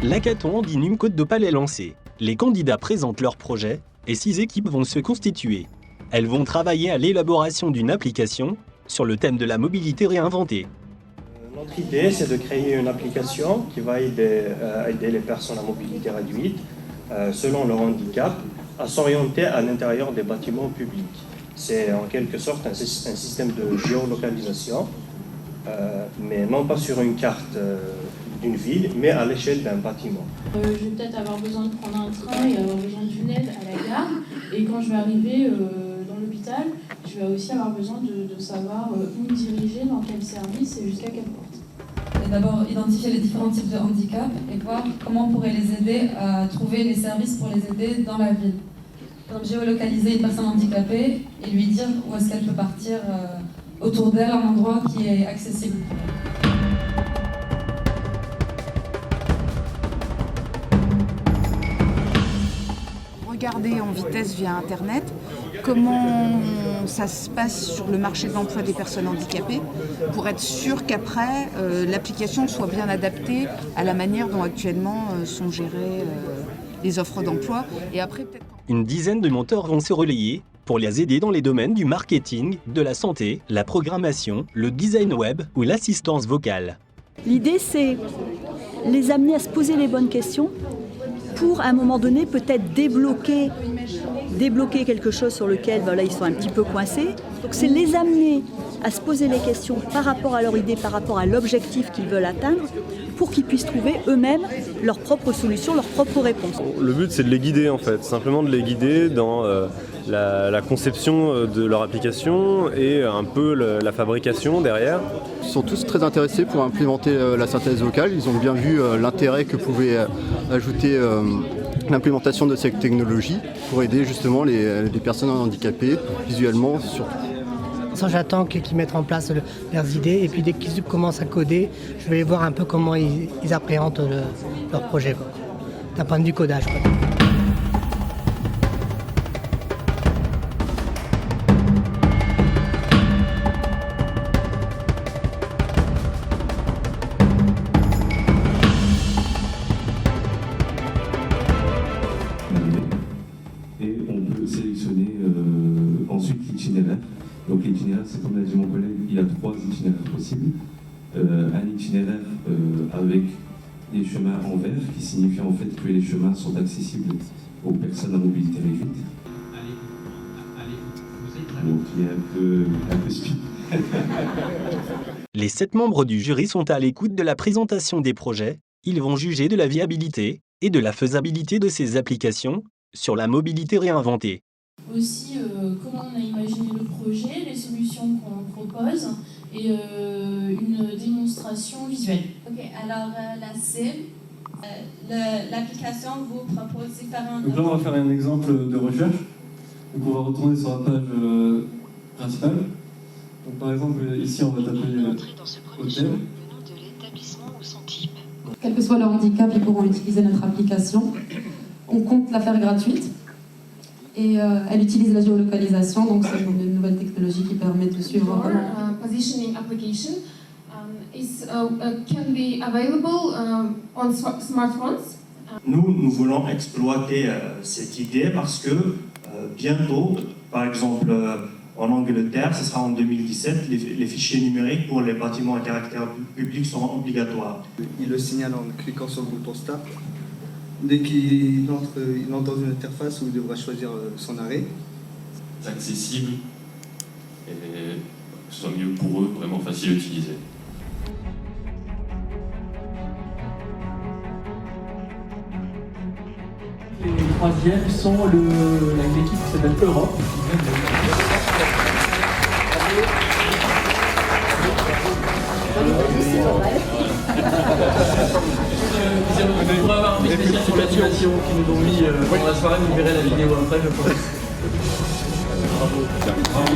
L'hackathon Handinum Côte d'Opale est lancé. Les candidats présentent leur projet et 6 équipes vont se constituer. Elles vont travailler à l'élaboration d'une application sur le thème de la mobilité réinventée. Notre idée, c'est de créer une application qui va aider les personnes à mobilité réduite, selon leur handicap, à s'orienter à l'intérieur des bâtiments publics. C'est en quelque sorte un système de géolocalisation, mais non pas sur une carte d'une ville, mais à l'échelle d'un bâtiment. Je vais peut-être avoir besoin de prendre un train et avoir besoin d'une aide à la gare. Et quand je vais arriver dans l'hôpital, je vais aussi avoir besoin de savoir où me diriger, dans quel service et jusqu'à quelle porte. Et d'abord, identifier les différents types de handicap et voir comment on pourrait les aider à trouver les services pour les aider dans la ville. Par exemple, géolocaliser une personne handicapée et lui dire où est-ce qu'elle peut partir autour d'elle, un endroit qui est accessible. Regarder en vitesse via Internet comment ça se passe sur le marché de l'emploi des personnes handicapées pour être sûr qu'après l'application soit bien adaptée à la manière dont actuellement sont gérées les offres d'emploi. Et après, peut-être... Une dizaine de mentors vont se relayer pour les aider dans les domaines du marketing, de la santé, la programmation, le design web ou l'assistance vocale. L'idée, c'est les amener à se poser les bonnes questions pour, à un moment donné, peut-être débloquer quelque chose sur lequel ils sont un petit peu coincés. Donc c'est les amener à se poser les questions par rapport à leur idée, par rapport à l'objectif qu'ils veulent atteindre, pour qu'ils puissent trouver eux-mêmes leurs propres solutions, leurs propres réponses. Le but, c'est de les guider, en fait, simplement de les guider dans la conception de leur application et un peu la fabrication derrière. Ils sont tous très intéressés pour implémenter la synthèse vocale. Ils ont bien vu l'intérêt que pouvait ajouter l'implémentation de cette technologie pour aider justement les personnes handicapées, visuellement surtout. J'attends qu'ils mettent en place leurs idées et puis dès qu'ils commencent à coder, je vais voir un peu comment ils appréhendent leur projet, d'un point de vue codage. Et on peut sélectionner ensuite l'itinéraire. Donc l'itinéraire, c'est comme l'a dit mon collègue, il y a 3 itinéraires possibles. Un itinéraire avec des chemins en vert, qui signifie en fait que les chemins sont accessibles aux personnes à mobilité réduite. Donc il est un peu speed. Les 7 membres du jury sont à l'écoute de la présentation des projets. Ils vont juger de la viabilité et de la faisabilité de ces applications sur la mobilité réinventée. Aussi, comment on a imaginé le projet, les solutions qu'on propose et une démonstration visuelle. Ok, alors la cible, l'application vous propose différentes... Donc là, on va faire un exemple de recherche. Donc on va retourner sur la page principale. Donc par exemple, ici, on va taper hôtel. Quel que soit leur handicap, ils pourront utiliser notre application. On compte la faire gratuite. Et elle utilise la géolocalisation, donc c'est une nouvelle technologie qui permet de suivre vraiment. Positioning application can be available on smartphones. Nous voulons exploiter cette idée parce que bientôt, par exemple en Angleterre, ce sera en 2017, les fichiers numériques pour les bâtiments à caractère public seront obligatoires. Il le signale en cliquant sur le bouton Start. Dès qu'il entre dans une interface où il devra choisir son arrêt. C'est accessible et que ce soit mieux pour eux, vraiment facile à utiliser. Les troisièmes sont l'équipe qui s'appelle Europe. On pourrait avoir un spécial sur l'animation qui nous ont mis pendant la soirée, vous verrez la vidéo après, je pense. Bravo.